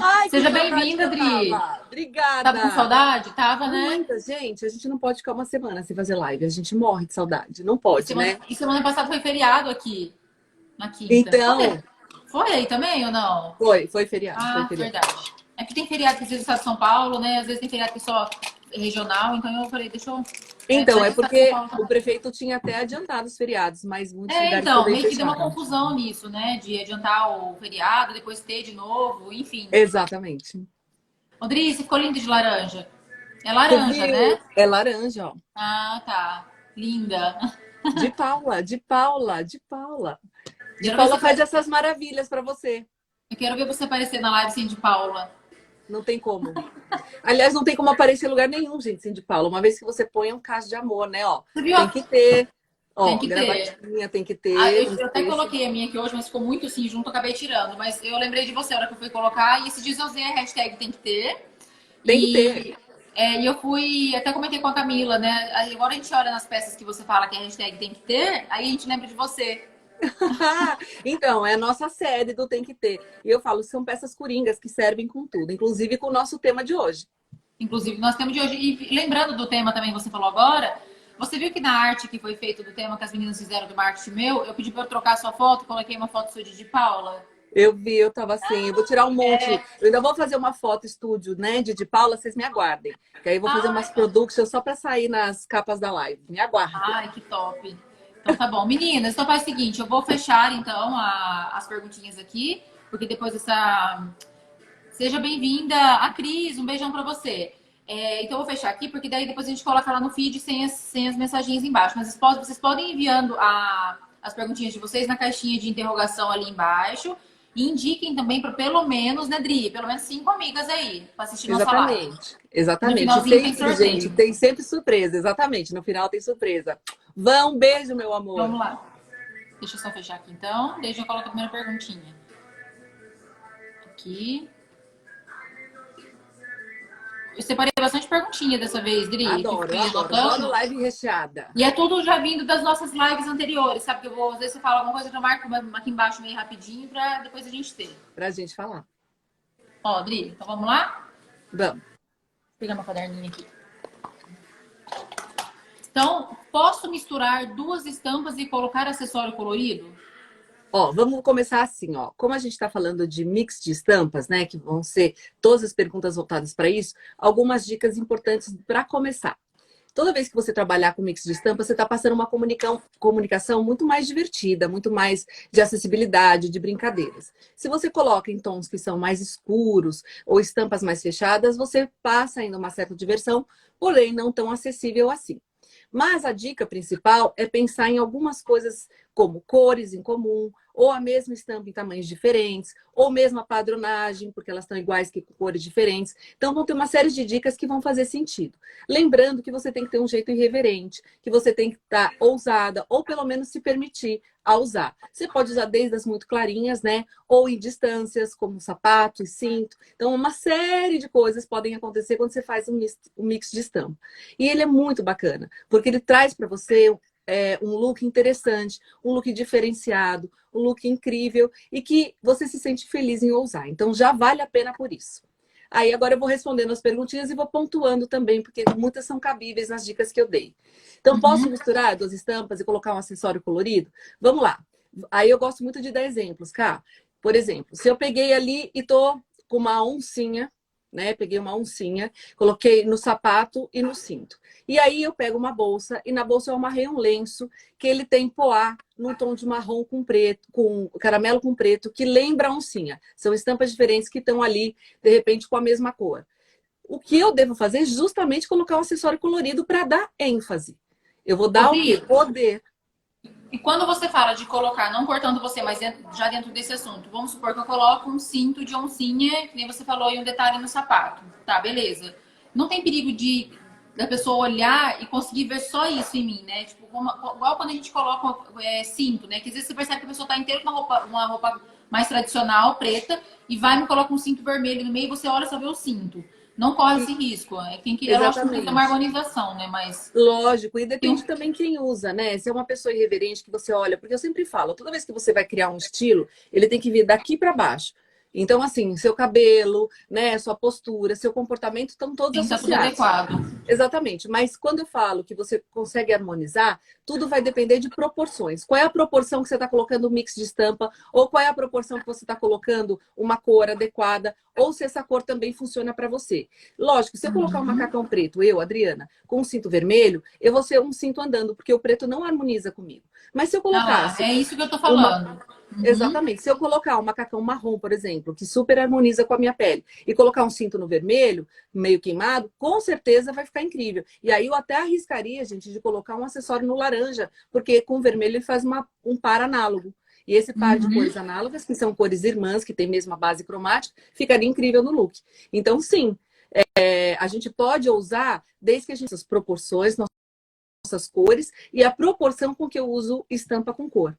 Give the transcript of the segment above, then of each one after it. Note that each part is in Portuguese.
Ai, que Seja saudade que bem-vinda, eu Dri. tava. Tava com Obrigada. saudade? Tava, né? Muita gente, a gente não pode ficar uma semana sem fazer live. A gente morre de saudade. Não E pode, semana, né? e semana passada foi feriado aqui, na quinta. Então, Foi aí também ou não? foi feriado, foi Ah, feriado. verdade. É que tem feriado que às vezes é do estado de São Paulo, né? Às vezes tem feriado que é só regional, então eu falei, deixa eu. Então, Mas é do estado de São porque Paulo o também. prefeito tinha até adiantado os feriados, mas muitos lugares Então, também meio que deu uma fecharam. confusão nisso, né? De adiantar o feriado, depois ter de novo, enfim. Exatamente. Rodrigo, você ficou lindo de laranja. É Você laranja, né? viu? É laranja, ó. Ah, tá. Linda. De Paula, de Paula, de Paula. De Quero ver Paula você. faz essas maravilhas para você. Eu quero ver você aparecer na live assim de Paula. Não tem como. Aliás, não tem como aparecer em lugar nenhum, gente, sem de Paula. Uma vez que você põe é um caso de amor, né? Ó, Você viu? tem que ter. Tem Ó, que ter. gravatinha, tem que Ah, ter. eu até coloquei a minha aqui hoje, mas ficou muito assim junto, eu acabei tirando. Mas eu lembrei de você a hora que eu fui colocar. E esse dias eu usei a hashtag tem que ter. Tem que ter. E eu fui, até comentei com a Camila, né? Aí agora a gente olha nas peças que você fala que a hashtag tem que ter, aí a gente lembra de você. Então, é a nossa série do Tem que Ter. E eu falo, são peças coringas que servem com tudo, inclusive com o nosso tema de hoje. Inclusive, nós temos de hoje. E lembrando do tema também, você falou agora, você viu que na arte que foi feito do tema que as meninas fizeram do marketing meu, eu pedi para eu trocar a sua foto, coloquei uma foto sua de Paula. Eu vi, eu tava assim, eu vou tirar um monte. Eu ainda vou fazer uma foto estúdio, né, de Paula, vocês me aguardem. Que aí eu vou fazer umas Ai, productions só para sair nas capas da live. Me aguardem. ai, que top. Então tá bom. Meninas, então faz o seguinte, eu vou fechar então as perguntinhas aqui, porque depois dessa. Seja bem-vinda, a Cris, um beijão pra você. Então eu vou fechar aqui, porque daí depois a gente coloca lá no feed sem as mensagens embaixo. Mas vocês podem ir enviando as perguntinhas de vocês na caixinha de interrogação ali embaixo. E indiquem também para pelo menos, né, Dri? Pelo menos 5 amigas aí para assistir nossa live. Exatamente, E no exatamente. E finalzinho tem sempre, gente, sorteio. tem sempre surpresa, exatamente. No final tem surpresa. Vão, um beijo, meu amor. Vamos lá. Deixa eu só fechar aqui então. Deixa eu colocar a primeira perguntinha. Aqui. Eu separei bastante perguntinha dessa vez, Dri, que eu Adoro, fui adoro. Adoro anotando. live recheada. E é tudo já vindo das nossas lives anteriores, sabe? Que eu vou, às vezes você fala alguma coisa, eu já marco aqui embaixo meio rapidinho pra depois a gente ter. Pra gente falar. Ó, Dri, então vamos lá? Vamos. Vou pegar uma caderninha aqui. Então, posso misturar duas estampas e colocar acessório colorido? Ó, vamos começar assim, ó. Como a gente está falando de mix de estampas, né? Que vão ser todas as perguntas voltadas para isso, algumas dicas importantes para começar. Toda vez que você trabalhar com mix de estampas, você está passando uma comunicação muito mais divertida, muito mais de acessibilidade, de brincadeiras. Se você coloca em tons que são mais escuros ou estampas mais fechadas, você passa ainda uma certa diversão, porém não tão acessível assim. Mas a dica principal é pensar em algumas coisas como cores em comum, ou a mesma estampa em tamanhos diferentes, ou mesmo a padronagem, porque elas estão iguais que com cores diferentes. Então vão ter uma série de dicas que vão fazer sentido. Lembrando que você tem que ter um jeito irreverente, que você tem que estar ousada, ou pelo menos se permitir a usar. Você pode usar desde as muito clarinhas, né? Ou em distâncias, como sapato e cinto. Então, uma série de coisas podem acontecer quando você faz um mix de estampa. E ele é muito bacana, porque ele traz para você um look interessante, um look diferenciado, um look incrível e que você se sente feliz em ousar. Então, já vale a pena por isso. Aí agora eu vou respondendo as perguntinhas e vou pontuando também, porque muitas são cabíveis nas dicas que eu dei. Então, posso Uhum. misturar duas estampas e colocar um acessório colorido? Vamos lá. Aí eu gosto muito de dar exemplos, cá. Por exemplo, se eu peguei ali e tô com uma oncinha, né? Peguei uma oncinha, coloquei no sapato e no cinto. E aí eu pego uma bolsa e na bolsa eu amarrei um lenço que ele tem poá num tom de marrom com preto, com caramelo com preto, que lembra a oncinha. São estampas diferentes que estão ali, de repente, com a mesma cor. O que eu devo fazer é justamente colocar um acessório colorido para dar ênfase. Eu vou dar o quê? Rodrigo, Poder. e quando você fala de colocar, não cortando você, mas já dentro desse assunto, vamos supor que eu coloco um cinto de oncinha, que nem você falou, e um detalhe no sapato. Tá, beleza. Não tem perigo da pessoa olhar e conseguir ver só isso em mim, né? Tipo, igual quando a gente coloca cinto, né? Que às vezes você percebe que a pessoa tá inteira com uma roupa mais tradicional, preta, e vai e me coloca um cinto vermelho no meio e você olha e só vê o cinto. Não corre esse risco. É lógico que tem que ter uma Exatamente. harmonização, né? Mas Lógico, e tem depende também quem usa, né? Se é uma pessoa irreverente que você olha, porque eu sempre falo, toda vez que você vai criar um estilo, ele tem que vir daqui para baixo. Então, assim, seu cabelo, né, sua postura, seu comportamento estão todos Tem que estar tudo associados. adequado. Exatamente. Mas quando eu falo que você consegue harmonizar, tudo vai depender de proporções. Qual é a proporção que você está colocando o mix de estampa? Ou qual é a proporção que você está colocando uma cor adequada? Ou se essa cor também funciona para você. Lógico, se eu colocar um macacão preto, eu, Adriana, com um cinto vermelho, eu vou ser um cinto andando, porque o preto não harmoniza comigo. Mas se eu Ah lá, colocasse é isso que eu tô uma falando. Uhum. exatamente. Se eu colocar um macacão marrom, por exemplo, que super harmoniza com a minha pele, e colocar um cinto no vermelho, meio queimado, com certeza vai ficar incrível. E aí eu até arriscaria, gente, de colocar um acessório no laranja, porque com o vermelho ele faz um par análogo. E esse par de Uhum. cores análogas, que são cores irmãs, que tem mesma base cromática, ficaria incrível no look. Então, sim, a gente pode usar, desde que a gente as proporções, nossas cores, e a proporção com que eu uso estampa com cor.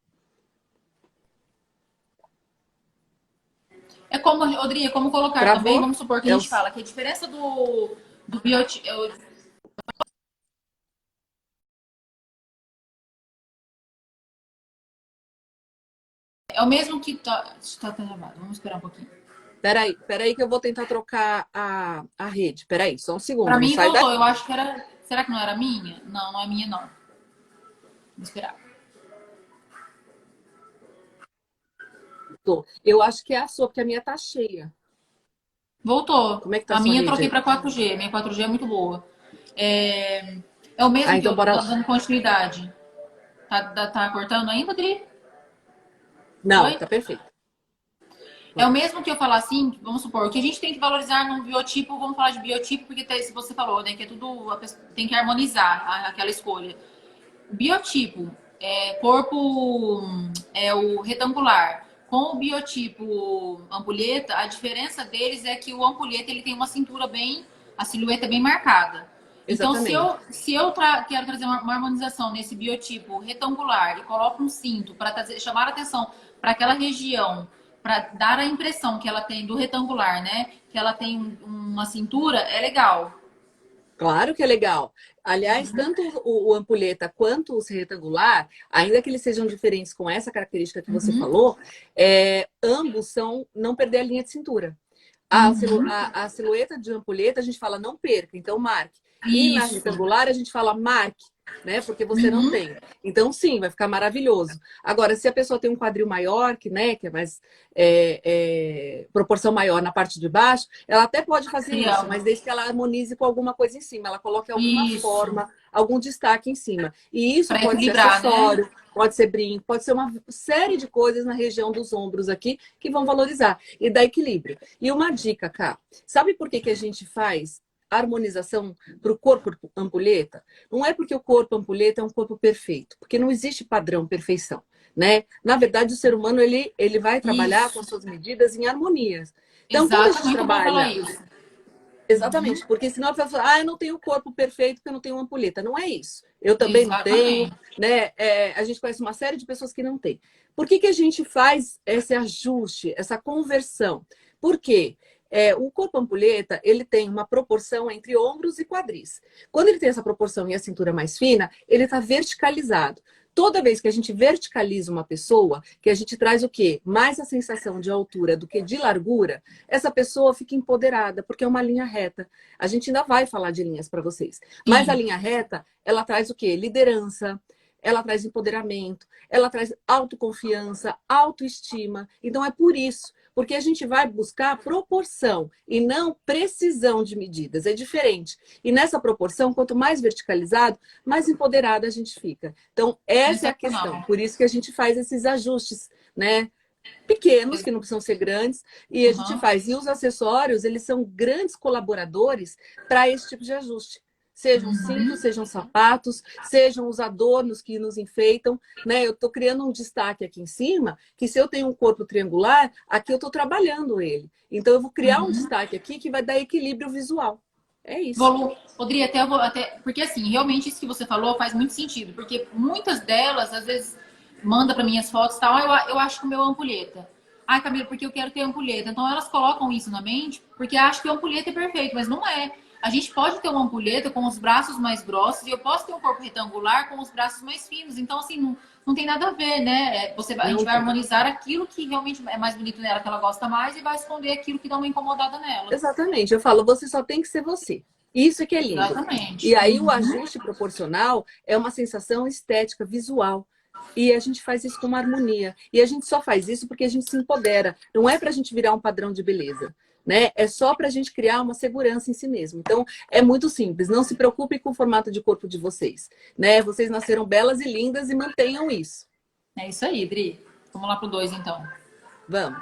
É como, Rodrigo, como colocar também, Travou? vamos supor que a É gente os... fala que a diferença do biotipo. É o mesmo que tá travado. Vamos esperar um pouquinho. Peraí que eu vou tentar trocar a rede. Peraí, só um Pra segundo, não mim sai daí. voltou, eu acho que era. Será que não era minha? Não, não é minha, não. Vamos esperar. Eu acho que é a sua, porque a minha tá cheia. Voltou. Como é que tá a A sua minha eu rede troquei aí? pra 4G. Minha 4G é muito boa. É, é o Ah, mesmo que então eu bora lá. dando continuidade. Tá cortando ainda, Rodrigo? Não, Oi? tá perfeito. É o Vai. mesmo que eu falar assim, vamos supor, o que a gente tem que valorizar num biotipo, vamos falar de biotipo, porque se você falou, né, que é tudo, tem que harmonizar aquela escolha. Biotipo, corpo é o retangular. Com o biotipo ampulheta, a diferença deles é que o ampulheta ele tem uma cintura bem, a silhueta bem marcada. Então, Exatamente. se eu quero trazer uma harmonização nesse biotipo retangular e coloco um cinto para chamar a atenção para aquela região, para dar a impressão que ela tem do retangular, né? Que ela tem uma cintura, é legal. Claro que é legal. Aliás, tanto o ampulheta quanto o retangular, ainda que eles sejam diferentes com essa característica que você Uhum, falou, ambos são não perder a linha de cintura. uhum. A silhueta de ampulheta a gente fala não perca, então marque. E na Isso. retangular a gente fala marque, né? Porque você não Uhum. tem. Então, sim, vai ficar maravilhoso. Agora, se a pessoa tem um quadril maior, que é mais proporção maior na parte de baixo, ela até pode fazer isso, mas Triângulo. desde que ela harmonize com alguma coisa em cima, ela coloque alguma Isso. forma, algum destaque em cima. E isso Para pode ser equilibrar, né? acessório, pode ser brinco, pode ser uma série de coisas na região dos ombros aqui que vão valorizar e dar equilíbrio. E uma dica, Cá, sabe por que que a gente faz harmonização para o corpo ampulheta? Não é porque o corpo ampulheta é um corpo perfeito, porque não existe padrão perfeição, né? Na verdade, o ser humano ele vai trabalhar com Isso. as suas medidas em harmonias. Então, quando a Exato, gente muito bom falar trabalha isso. exatamente, porque senão a pessoa fala, eu não tenho o corpo perfeito porque eu não tenho uma ampulheta. Não é isso. Eu também não tenho, Exatamente. né? A gente conhece uma série de pessoas que não têm. Por que que a gente faz esse ajuste, essa conversão? Por quê? O corpo ampulheta, ele tem uma proporção entre ombros e quadris. Quando ele tem essa proporção e a cintura mais fina, ele está verticalizado. Toda vez que a gente verticaliza uma pessoa, que a gente traz o quê? Mais a sensação de altura do que de largura, essa pessoa fica empoderada, porque é uma linha reta. A gente ainda vai falar de linhas para vocês. Mas a Sim. linha reta, ela traz o quê? Liderança, ela traz empoderamento, ela traz autoconfiança, autoestima. Então é por isso, porque a gente vai buscar proporção e não precisão de medidas. É diferente. E nessa proporção, quanto mais verticalizado, mais empoderada a gente fica. Então, essa é a questão. Sensacional. Por isso que a gente faz esses ajustes, né? Pequenos, que não precisam ser grandes, e a gente Uhum. faz. E os acessórios, eles são grandes colaboradores para esse tipo de ajuste. Sejam cintos, Uhum. sejam sapatos, sejam os adornos que nos enfeitam, né? Eu estou criando um destaque aqui em cima, que se eu tenho um corpo triangular, aqui eu estou trabalhando ele. Então, eu vou criar um Uhum. destaque aqui que vai dar equilíbrio visual. É isso. Poderia até, porque assim, realmente isso que você falou faz muito sentido, porque muitas delas, às vezes, manda para minhas fotos e tal, eu acho que o meu é ampulheta. Ai, Camila, porque eu quero ter ampulheta. Então elas colocam isso na mente porque acham que a ampulheta é perfeito, mas não é. A gente pode ter uma ampulheta com os braços mais grossos e eu posso ter um corpo retangular com os braços mais finos. Então, assim, não tem nada a ver, né? A gente vai harmonizar aquilo que realmente é mais bonito nela, que ela gosta mais, e vai esconder aquilo que dá uma incomodada nela. Exatamente. Eu falo, você só tem que ser você. Isso que é lindo. E Exatamente. aí o ajuste proporcional é uma sensação estética, visual. E a gente faz isso com uma harmonia. E a gente só faz isso porque a gente se empodera. Não é para a gente virar um padrão de beleza, né? É só para a gente criar uma segurança em si mesmo. Então, é muito simples. Não se preocupe com o formato de corpo de vocês, né? Vocês nasceram belas e lindas e mantenham isso. É isso aí, Dri. Vamos lá pro 2, então. Vamos.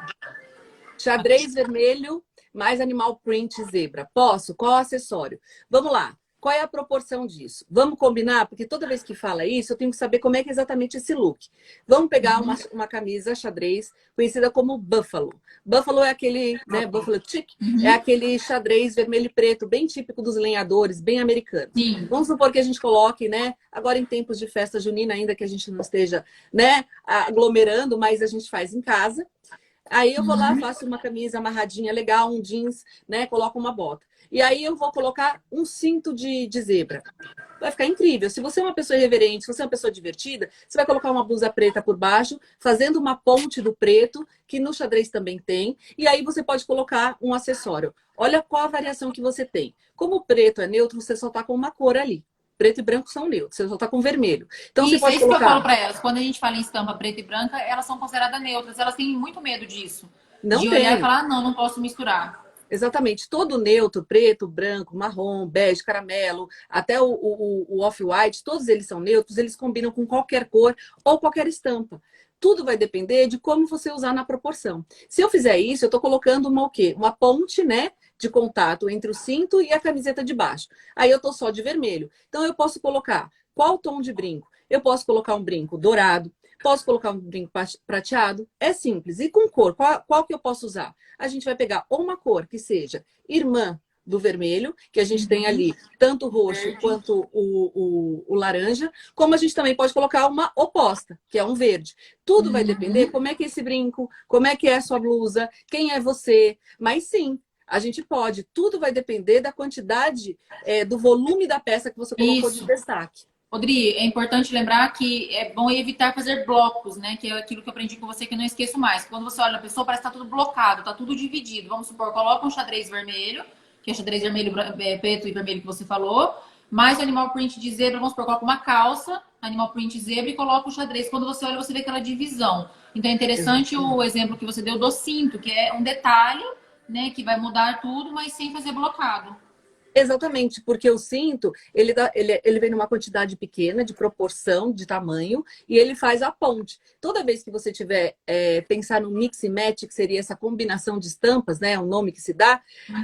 Xadrez vermelho mais animal print zebra. Posso? Qual acessório? Vamos lá. Qual é a proporção disso? Vamos combinar? Porque toda vez que fala isso, eu tenho que saber como é que é exatamente esse look. Vamos pegar uma camisa xadrez conhecida como Buffalo. Buffalo é aquele, né, Buffalo chic, é aquele xadrez vermelho e preto, bem típico dos lenhadores, bem americano. Sim. Vamos supor que a gente coloque, né, agora em tempos de festa junina, ainda que a gente não esteja, né, aglomerando, mas a gente faz em casa. Aí eu vou lá, faço uma camisa amarradinha legal, um jeans, né? Coloco uma bota. E aí eu vou colocar um cinto de zebra. Vai ficar incrível. Se você é uma pessoa irreverente, se você é uma pessoa divertida, você vai colocar uma blusa preta por baixo, fazendo uma ponte do preto, que no xadrez também tem. E aí você pode colocar um acessório. Olha qual a variação que você tem. Como o preto é neutro, você só tá com uma cor ali. Preto e branco são neutros, você só tá com vermelho. Então Isso, você pode é isso que eu falo colocar. para elas. Quando a gente fala em estampa preta e branca, elas são consideradas neutras. Elas têm muito medo disso. Não De olhar e tem. falar, ah, não, não posso misturar. Exatamente, todo neutro, preto, branco, marrom, bege, caramelo, até o off-white, todos eles são neutros, eles combinam com qualquer cor ou qualquer estampa. Tudo vai depender de como você usar na proporção. Se eu fizer isso, eu estou colocando uma o quê? Uma ponte, né, de contato entre o cinto e a camiseta de baixo. Aí eu estou só de vermelho. Então eu posso colocar qual tom de brinco? Eu posso colocar um brinco dourado, posso colocar um brinco prateado. É simples. E com cor, qual que eu posso usar? A gente vai pegar uma cor que seja irmã do vermelho, que a gente tem ali tanto o roxo quanto o laranja, como a gente também pode colocar uma oposta, que é um verde. Tudo vai depender como é que é esse brinco, como é que é a sua blusa, quem é você. Mas sim, a gente pode. Tudo vai depender da quantidade, do volume da peça que você colocou de Isso. destaque. Rodri, é importante lembrar que é bom evitar fazer blocos, né? Que é aquilo que eu aprendi com você que eu não esqueço mais. Quando você olha a pessoa, parece que tá tudo blocado, tá tudo dividido. Vamos supor, coloca um xadrez vermelho, que é o xadrez vermelho, preto e vermelho que você falou, mais o animal print de zebra, vamos supor, coloca uma calça, animal print zebra e coloca o xadrez. Quando você olha, você vê aquela divisão. Então é interessante o exemplo que você deu do cinto, que é um detalhe, né? Que vai mudar tudo, mas sem fazer blocado. Exatamente, porque o cinto, ele vem numa quantidade pequena, de proporção, de tamanho, e ele faz a ponte. Toda vez que você tiver, pensar no mix e match, que seria essa combinação de estampas, né, o nome que se dá,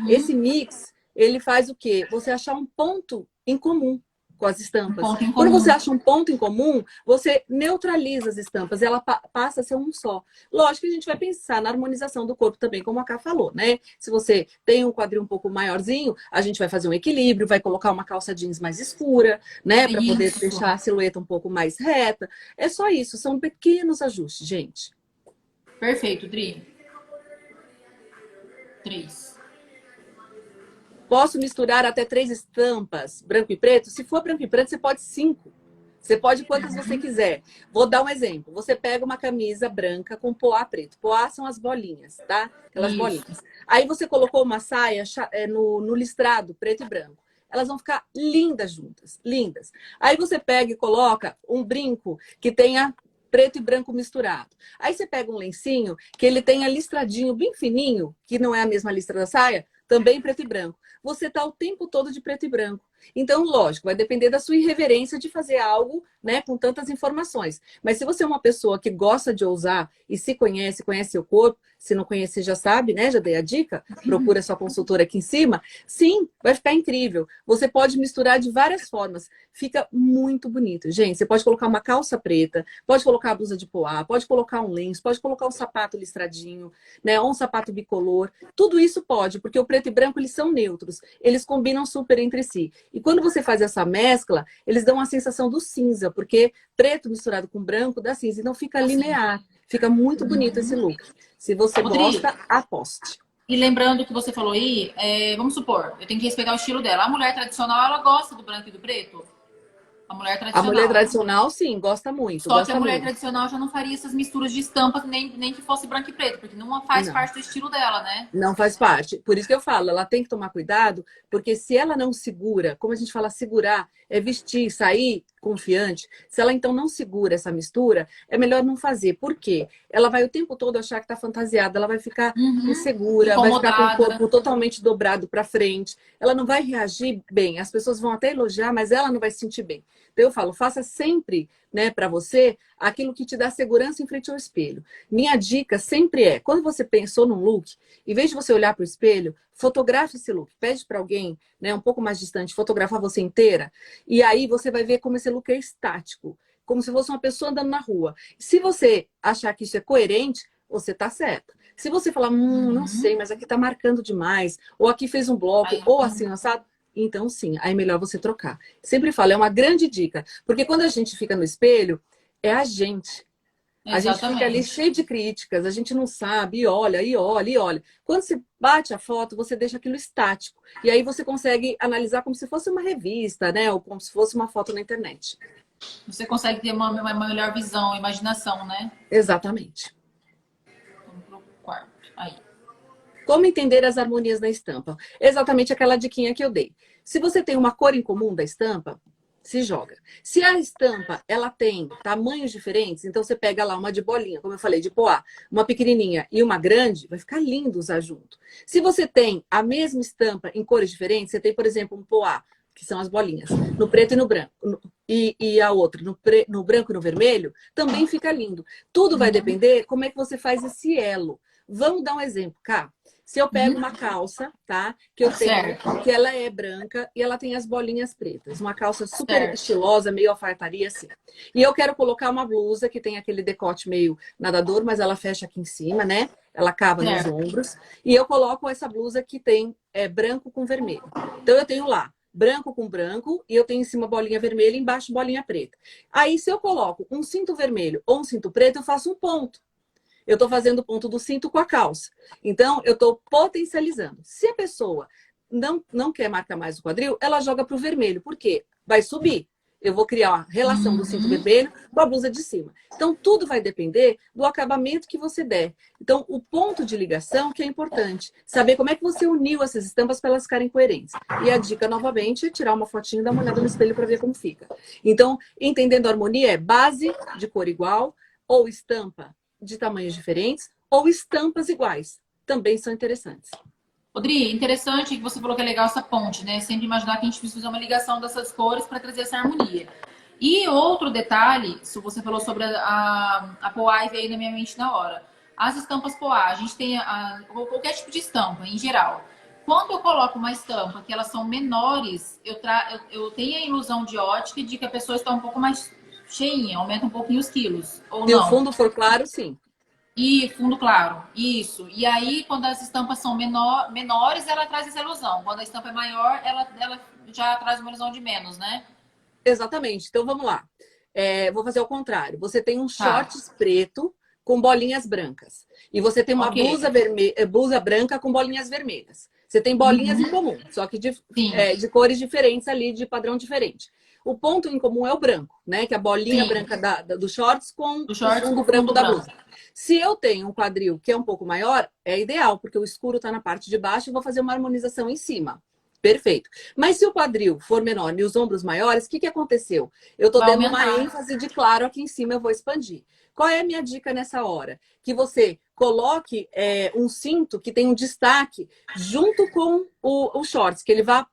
esse mix, ele faz o quê? Você achar um ponto em comum com as estampas. Um ponto em Quando você comum. acha um ponto em comum, você neutraliza as estampas, ela passa a ser um só. Lógico que a gente vai pensar na harmonização do corpo também, como a Ká falou, né? Se você tem um quadril um pouco maiorzinho, a gente vai fazer um equilíbrio, vai colocar uma calça jeans mais escura, né? Para poder deixar a silhueta um pouco mais reta. É só isso, são pequenos ajustes, gente. Perfeito, Dri. 3. Posso misturar até 3 estampas, branco e preto? Se for branco e preto, você pode 5. Você pode quantas você quiser. Vou dar um exemplo. Você pega uma camisa branca com poá preto. Poá são as bolinhas, tá? Aquelas bolinhas. Aí você colocou uma saia no listrado, preto e branco. Elas vão ficar lindas juntas, lindas. Aí você pega e coloca um brinco que tenha preto e branco misturado. Aí você pega um lencinho que ele tenha listradinho bem fininho, que não é a mesma listra da saia, também preto e branco. Você tá o tempo todo de preto e branco. Então, lógico, vai depender da sua irreverência de fazer algo, né, com tantas informações. Mas se você é uma pessoa que gosta de ousar e se conhece, conhece seu corpo, se não conhecer já sabe, né, já dei a dica, procura sua consultora aqui em cima, sim, vai ficar incrível. Você pode misturar de várias formas, fica muito bonito. Gente, você pode colocar uma calça preta, pode colocar a blusa de poá, pode colocar um lenço, pode colocar um sapato listradinho, né, ou um sapato bicolor, tudo isso pode, porque o preto e branco, eles são neutros, eles combinam super entre si. E quando você faz essa mescla, eles dão a sensação do cinza, porque preto misturado com branco dá cinza, então fica linear. Fica muito bonito esse look. Se você gosta, aposte. E lembrando que você falou aí, vamos supor, eu tenho que respeitar o estilo dela. A mulher tradicional, ela gosta do branco e do preto? A mulher A mulher tradicional. tradicional, sim, gosta muito, Só que a gosta mulher muito. tradicional já não faria essas misturas de estampas, nem que fosse branco e preto, porque não faz Não. parte do estilo dela, né? Não faz parte. Por isso que eu falo, ela tem que tomar cuidado, porque se ela não segura, como a gente fala segurar, é vestir, sair confiante. Se ela então não segura essa mistura, é melhor não fazer. Por quê? Ela vai o tempo todo achar que está fantasiada, ela vai ficar Uhum. insegura, vai ficar com o Incomodada, né? corpo totalmente dobrado para frente. Ela não vai reagir bem. As pessoas vão até elogiar, mas ela não vai se sentir bem. Então eu falo, faça sempre, né, para você aquilo que te dá segurança em frente ao espelho. Minha dica sempre é, quando você pensou num look, em vez de você olhar para o espelho, fotografe esse look. Pede para alguém, né, um pouco mais distante, fotografar você inteira. E aí você vai ver como esse look é estático. Como se fosse uma pessoa andando na rua. Se você achar que isso é coerente, você está certa. Se você falar, não sei, Uhum. mas aqui está marcando demais, ou aqui fez um bloco, Aí, ou assim, assado, então sim, aí é melhor você trocar. Sempre falo, é uma grande dica. Porque quando a gente fica no espelho, é a gente. A gente fica ali exatamente. cheio de críticas, a gente não sabe, e olha, e olha, e olha. Quando você bate a foto, você deixa aquilo estático. E aí você consegue analisar como se fosse uma revista, né? Ou como se fosse uma foto na internet. Você consegue ter uma melhor visão, imaginação, né? Exatamente. Vamos pro quarto. Aí. Como entender as harmonias da estampa? Exatamente aquela diquinha que eu dei. Se você tem uma cor em comum da estampa, se joga. Se a estampa ela tem tamanhos diferentes, então você pega lá uma de bolinha, como eu falei, de poá, uma pequenininha e uma grande, vai ficar lindo usar junto. Se você tem a mesma estampa em cores diferentes, você tem, por exemplo, um poá, que são as bolinhas, no preto e no branco, e a outra no branco e no vermelho, também fica lindo. Tudo vai Uhum. depender como é que você faz esse elo. Vamos dar um exemplo, cá. Se eu pego Uhum. uma calça, tá? Que eu tenho, Certo, que ela é branca e ela tem as bolinhas pretas. Uma calça super certo. estilosa, meio alfaiataria assim. E eu quero colocar uma blusa que tem aquele decote meio nadador, mas ela fecha aqui em cima, né? Ela cava nos Certo. ombros. E eu coloco essa blusa que tem branco com vermelho. Então eu tenho lá branco com branco e eu tenho em cima bolinha vermelha e embaixo bolinha preta. Aí se eu coloco um cinto vermelho ou um cinto preto, eu faço um ponto. Eu estou fazendo o ponto do cinto com a calça. Então, eu estou potencializando. Se a pessoa não quer marcar mais o quadril, ela joga para o vermelho. Por quê? Vai subir. Eu vou criar a relação do cinto Uhum. vermelho com a blusa de cima. Então, tudo vai depender do acabamento que você der. Então, o ponto de ligação que é importante. Saber como é que você uniu essas estampas para elas ficarem coerentes. E a dica, novamente, é tirar uma fotinha e dar uma olhada no espelho para ver como fica. Então, entendendo a harmonia é base de cor igual ou estampa de tamanhos diferentes ou estampas iguais. Também são interessantes. Rodri, interessante que você falou que é legal essa ponte, né? Sempre imaginar que a gente precisa fazer uma ligação dessas cores para trazer essa harmonia. E outro detalhe, se você falou sobre a Poá e veio na minha mente na hora. As estampas Poá, a gente tem qualquer tipo de estampa, em geral. Quando eu coloco uma estampa que elas são menores, eu tenho a ilusão de ótica de que a pessoa está um pouco mais cheinha, aumenta um pouquinho os quilos, ou Se o não. fundo for claro, sim. E fundo claro, isso. E aí, quando as estampas são menores, ela traz essa ilusão. Quando a estampa é maior, ela já traz uma ilusão de menos, né? Exatamente. Então vamos lá. Vou fazer o contrário. Você tem um Tá. shorts preto com bolinhas brancas. E você tem uma Ok. blusa branca com bolinhas vermelhas. Você tem bolinhas em Uhum. comum, só que Sim. de cores diferentes ali, de padrão diferente. O ponto em comum é o branco, né? Que é a bolinha Sim. branca do shorts com Do o shorts fundo com branco fundo da branco. blusa. Se eu tenho um quadril que é um pouco maior, é ideal, porque o escuro está na parte de baixo e vou fazer uma harmonização em cima. Perfeito. Mas se o quadril for menor e os ombros maiores, o que, que aconteceu? Eu estou Vai dando uma aumentar. ênfase de claro aqui em cima, eu vou expandir. Qual é a minha dica nessa hora? Que você coloque um cinto que tem um destaque junto com o shorts, que ele vá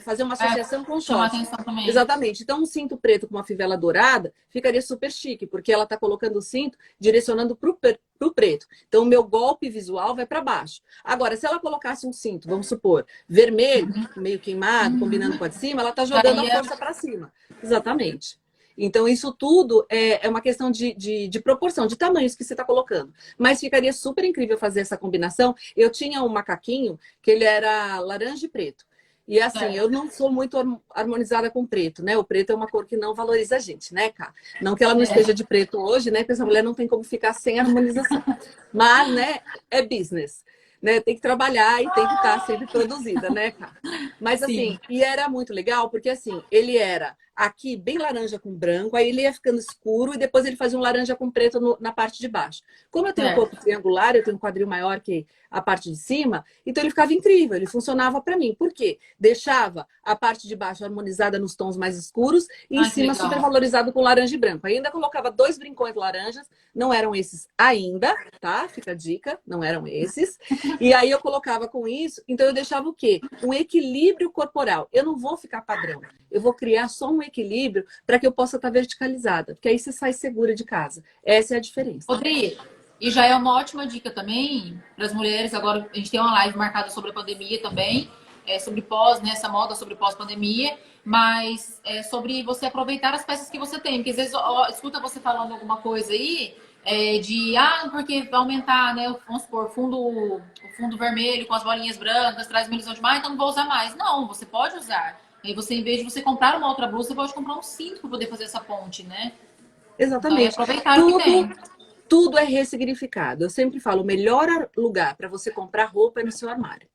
fazer uma associação com o Chamar shorts. atenção também. Exatamente. Então, um cinto preto com uma fivela dourada ficaria super chique, porque ela está colocando o cinto direcionando para o preto. Então, o meu golpe visual vai para baixo. Agora, se ela colocasse um cinto, vamos supor, vermelho, meio queimado, combinando com a de cima, ela está jogando a Daria. força para cima. Exatamente. Então, isso tudo é uma questão de proporção, de tamanhos que você está colocando. Mas ficaria super incrível fazer essa combinação. Eu tinha um macaquinho que ele era laranja e preto. E assim, Certo. eu não sou muito harmonizada com preto, né? O preto é uma cor que não valoriza a gente, né, cara? Não que ela não esteja É. de preto hoje, né? Porque essa mulher não tem como ficar sem harmonização. Mas, né, é business, né? Tem que trabalhar e tem que estar sempre produzida, né, cara? Mas Sim. assim, e era muito legal porque assim, ele era aqui bem laranja com branco, aí ele ia ficando escuro e depois ele fazia um laranja com preto na parte de baixo. Como eu tenho um corpo triangular, eu tenho um quadril maior que a parte de cima, então ele ficava incrível, ele funcionava para mim. Por quê? Deixava a parte de baixo harmonizada nos tons mais escuros e em cima super valorizado com laranja e branco. Aí ainda colocava 2 brincões laranjas, não eram esses ainda, tá? Fica a dica, não eram esses. E aí eu colocava com isso, então eu deixava o quê? Um equilíbrio corporal. Eu não vou ficar padrão, eu vou criar só um equilíbrio para que eu possa estar verticalizada, porque aí você sai segura de casa. Essa é a diferença. Rodrigo, e já é uma ótima dica também para as mulheres. Agora a gente tem uma live marcada sobre a pandemia também, sobre pós, né, essa moda sobre pós-pandemia, mas sobre você aproveitar as peças que você tem. Porque às vezes escuta você falando alguma coisa aí porque vai aumentar, né? Vamos supor, o fundo vermelho com as bolinhas brancas, traz uma ilusão de então não vou usar mais. Não, você pode usar. Aí você, em vez de você comprar uma outra blusa, você pode comprar um cinto para poder fazer essa ponte, né? Exatamente. Então, aproveitar o que tem. Tudo é ressignificado. Eu sempre falo, o melhor lugar para você comprar roupa é no seu armário.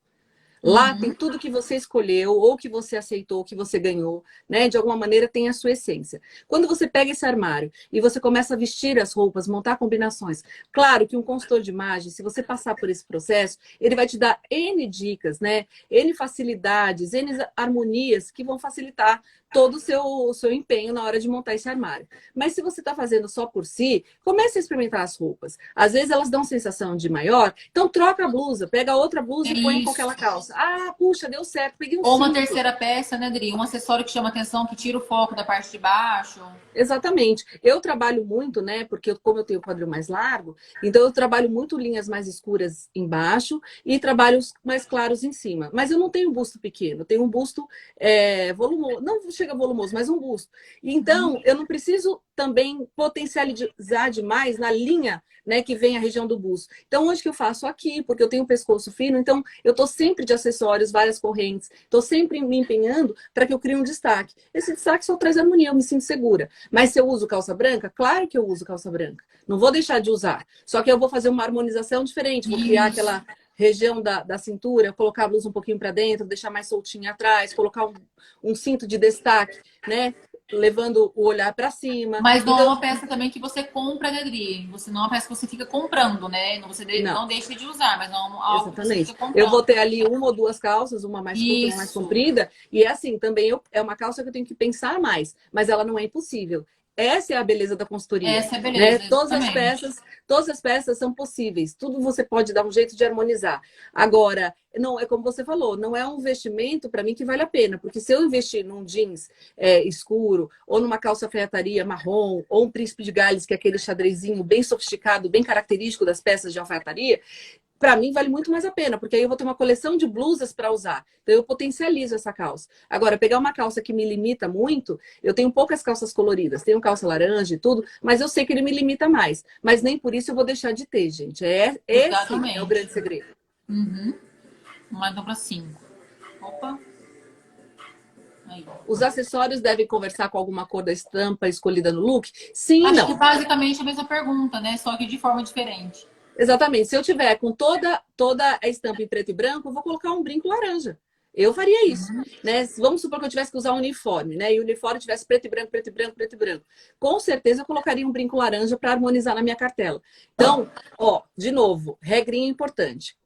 Lá tem tudo que você escolheu, ou que você aceitou, que você ganhou, né? De alguma maneira tem a sua essência. Quando você pega esse armário e você começa a vestir as roupas, montar combinações, claro que um consultor de imagem, se você passar por esse processo, ele vai te dar N dicas, né? N facilidades, N harmonias que vão facilitar todo o seu empenho na hora de montar esse armário. Mas se você está fazendo só por si, comece a experimentar as roupas. Às vezes elas dão sensação de maior, então troca a blusa, pega outra blusa e põe com aquela calça. Ah, puxa, deu certo, peguei um Ou uma cinto. terceira peça, né, Dri? Um acessório que chama atenção, que tira o foco da parte de baixo. Exatamente. Eu trabalho muito, né? Porque como eu tenho o quadril mais largo, então eu trabalho muito linhas mais escuras embaixo e trabalho os mais claros em cima. Mas eu não tenho um busto pequeno, eu tenho um busto volumoso. Não chega volumoso, mas um busto. Então, eu não preciso também potencializar demais na linha, né, que vem a região do busto. Então, onde que eu faço? Aqui, porque eu tenho um pescoço fino, então eu tô sempre de acessórios, várias correntes, tô sempre me empenhando para que eu crie um destaque. Esse destaque só traz harmonia, eu me sinto segura. Mas se eu uso calça branca, claro que eu uso calça branca. Não vou deixar de usar. Só que eu vou fazer uma harmonização diferente, vou criar aquela região da cintura, colocar a blusa um pouquinho para dentro, deixar mais soltinha atrás, colocar um cinto de destaque, né? Levando o olhar para cima. Mas não então, é uma peça também que você compra, né, Dri? Você não é uma peça que você fica comprando, né? Você não deixa de usar, mas não é algo que você exatamente. fica comprando. Eu vou ter ali uma ou duas calças, uma mais curta, uma mais comprida. E é assim, também é uma calça que eu tenho que pensar mais, mas ela não é impossível. Essa é a beleza da consultoria. Essa é a beleza, né? exatamente. Todas as peças são possíveis. Tudo você pode dar um jeito de harmonizar. Agora, não é como você falou, não é um investimento para mim que vale a pena, porque se eu investir num jeans escuro ou numa calça alfaiataria marrom ou um príncipe de Gales, que é aquele xadrezinho bem sofisticado, bem característico das peças de alfaiataria, para mim vale muito mais a pena, porque aí eu vou ter uma coleção de blusas para usar. Então eu potencializo essa calça. Agora, pegar uma calça que me limita muito, eu tenho poucas calças coloridas, tenho calça laranja e tudo, mas eu sei que ele me limita mais. Mas nem por isso eu vou deixar de ter, gente. Esse é o grande segredo. Vamos então para 5. Opa. Aí. Os acessórios devem conversar com alguma cor da estampa escolhida no look? Sim, Acho não. que basicamente a mesma pergunta, né? Só que de forma diferente. Exatamente. Se eu tiver com toda a estampa em preto e branco, eu vou colocar um brinco laranja. Eu faria isso, né? Vamos supor que eu tivesse que usar um uniforme, né? E o uniforme tivesse preto e branco, preto e branco, preto e branco. Com certeza eu colocaria um brinco laranja para harmonizar na minha cartela. Então, de novo, regrinha importante.